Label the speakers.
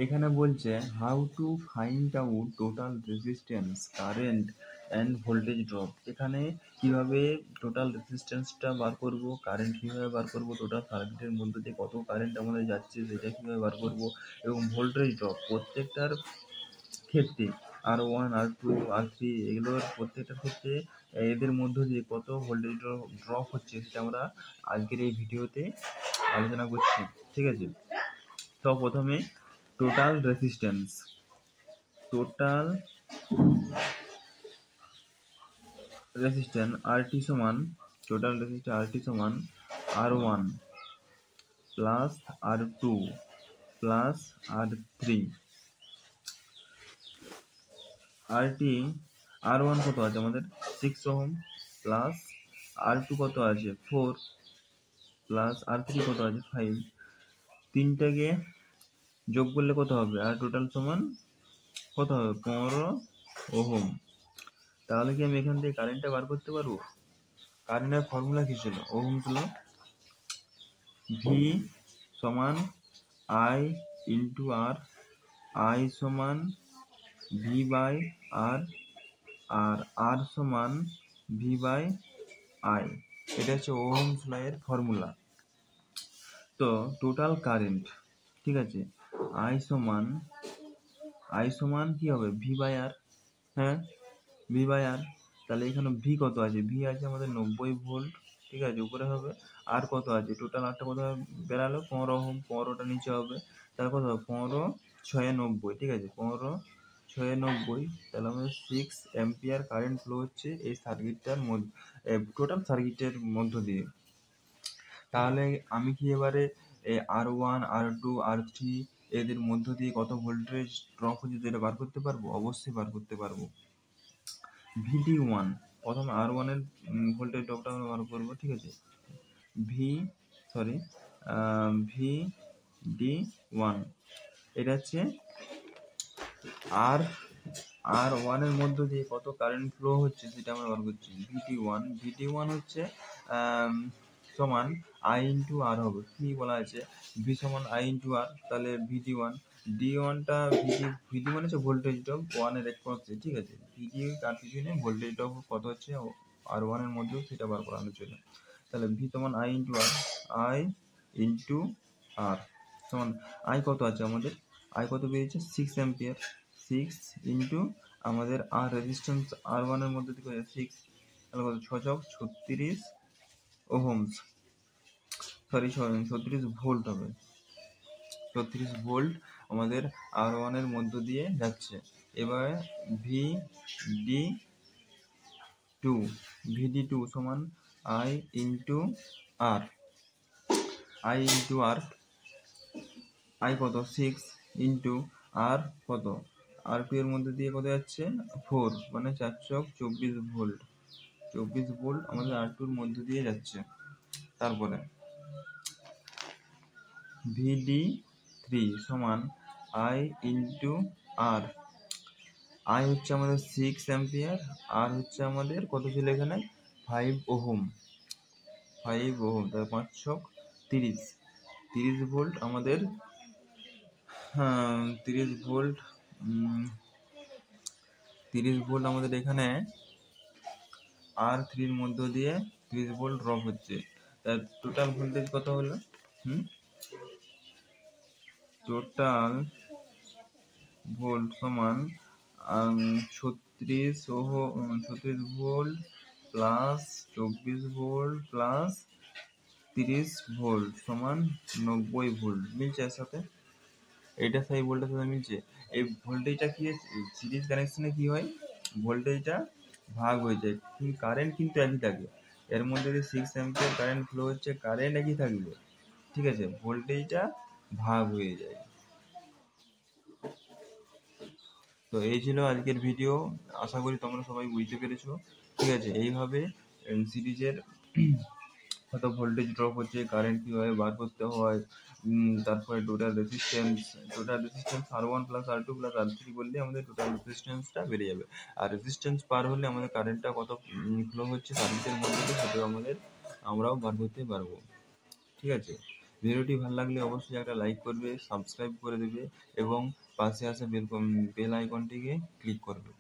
Speaker 1: এখানে বলছে how to find out total resistance current and voltage drop. এখানে কিভাবে টোটাল রেজিস্ট্যান্সটা বার করব, কারেন্ট কীভাবে বার করব, টোটাল সার্কিটের মধ্যে দিয়ে কত কারেন্ট আমাদের যাচ্ছে সেটা কীভাবে বার করব, এবং ভোল্টেজ ড্রপ প্রত্যেকটার ক্ষেত্রে R1 R2 R3 এগুলোর প্রত্যেকটার ক্ষেত্রে এদের মধ্য দিয়ে কত ভোল্টেজ ড্রপ হচ্ছে সেটা আমরা আজকের এই ভিডিওতে আলোচনা করছি। ঠিক আছে, তো প্রথমে টোটাল রেজিস্ট্যান্স RT সমান টোটাল রেজিস্ট্যান্স RT সমান R1 plus R2 plus R3। R1 কত আছে আমাদের 6 ওহম, প্লাস R2 কত আছে 4, প্লাস R3 কত আছে 5। তিনটাকে যোগ করলে কত হবে, আর টোটাল সমান কত হবে 15 ওহম। তাহলে কি আমি এখান থেকে কারেন্টটা বার করতে পারবো? কারেন্টের ফর্মুলা কি ছিল? ওহমস ল, ভি সমান আই ইন্টু আর, আই সমান ভি বাই আর, আর আর সমান ভি বাই আই। এটা হচ্ছে ওহমস ল এর ফর্মুলা। তো টোটাল কারেন্ট, ঠিক আছে, আই সমান কি হবে ভি বাই আর, হ্যাঁ ভি বাই আর। তাহলে এখানে ভি কত আছে, ভি আছে আমাদের 90 ভোল্ট, ঠিক আছে, উপরে হবে। আর কত আছে, টোটাল আরটা কত বেরালো 15 ওহম, 15টা নিচে হবে, তাহলে কত হবে 15 6 90, ঠিক আছে, 15 6 90। তাহলে আমাদের 6 অ্যাম্পিয়ার কারেন্ট ফ্লো হচ্ছে এই সার্কিটটার মধ্যে, টোটাল সার্কিটের মধ্য দিয়ে। তাহলে আমি কি এবারে R1 R2 R3 এদের মধ্য দিয়ে কত ভোল্টেজ ড্রপ হচ্ছে যেটা বার করতে পারবো? অবশ্যই বার করতে পারবো। VD1, প্রথমে R1 এর ভোল্টেজ ড্রপটা আমরা বার করবো, ঠিক আছে, VD1 এটা হচ্ছে R1 এর মধ্য দিয়ে কত কারেন্ট ফ্লো হচ্ছে সেটা আমরা বার করছি। VD1 হচ্ছে সমান I ইন্টু আর হবে, কি বলা আছে ভি সমান I ইন্টু আর, তাহলে VD1 D1টা VD1 হচ্ছে ভোল্টেজ ড্রপ 1 এর রেসপন্সে, ঠিক আছে, ভিডি তার পিছনে ভোল্টেজ ড্রপ কত হচ্ছে R1 এর মধ্যে সেটা বার করানোর জন্য। তাহলে ভি সমান I ইন্টু আর সমান আই কত আছে আমাদের, আই কত বেরিয়েছে 6 অ্যাম্পিয়ার, 6 ইন্টু আমাদের আর রেজিস্ট্যান্স R1 এর মধ্যে থেকে 6, তাহলে কত 6 36 ওহমস, সরি 36 ভোল্ট হবে, 36 ভোল্ট আমাদের R1 এর মধ্য দিয়ে যাচ্ছে। এবার VD2 সমান I ইন্টু আর, আই কত 6 ইন্টু আর কত R2 এর মধ্যে দিয়ে কত যাচ্ছে 4, মানে 4 24 ভোল্ট, 24 ভোল্ট আমাদের R2 এর মধ্যে দিয়ে যাচ্ছে। তারপরে VD3 সমান I ইন্টু আর, আই হচ্ছে আমাদের 6 অ্যাম্পিয়ার, আর হচ্ছে আমাদের কত ছিল এখানে 5 ওহম, তাহলে 5 30 ভোল্ট আমাদের, 30 ভোল্ট আমাদের এখানে R3 এর মধ্য দিয়ে 30 ভোল্ট ড্রপ হচ্ছে। তার টোটাল ভোল্টেজ কত হলো, টোটাল ভোল্ট সমান 36 volt plus 24 volt plus 30 volt সমান 90 ভোল্ট। মিলছে এর সাথে, এইটা সেই ভোল্টের সাথে মিলছে। এই ভোল্টেজটা কি সিরিজ কানেকশনে কি হয়, ভোল্টেজটা ভাগ হয়ে যায়, কারেন্ট কিন্তু একই থাকে। এর মধ্যে যে 6 অ্যাম্পিয়ার কারেন্ট ফ্লো হচ্ছে, কারেন্ট একই থাকবে, ঠিক আছে, ভোল্টেজটা ভাগ হয়ে যায়। তো এই ছিল আজকের ভিডিও, আশা করি তোমরা সবাই বুঝতে পেরেছো, ঠিক আছে। এইভাবে সিরিজের কত ভোল্টেজ ড্রপ হচ্ছে, কারেন্ট কীভাবে বার করতে হয়, তারপরে total resistance R1 plus R2 plus R3 বললে আমাদের টোটাল রেজিস্ট্যান্সটা বেড়ে যাবে। আর রেজিস্ট্যান্স পার হলে আমাদের কারেন্টটা কত ফ্লো হচ্ছে সার্কিটের মধ্যে দিয়ে সেটাও আমরাও বার করতে পারবো, ঠিক আছে। ভিডিওটি ভালো লাগলে অবশ্যই একটা লাইক করবে, সাবস্ক্রাইব করে দেবে এবং পাশে আসা বেল আইকনটিকে ক্লিক করবে।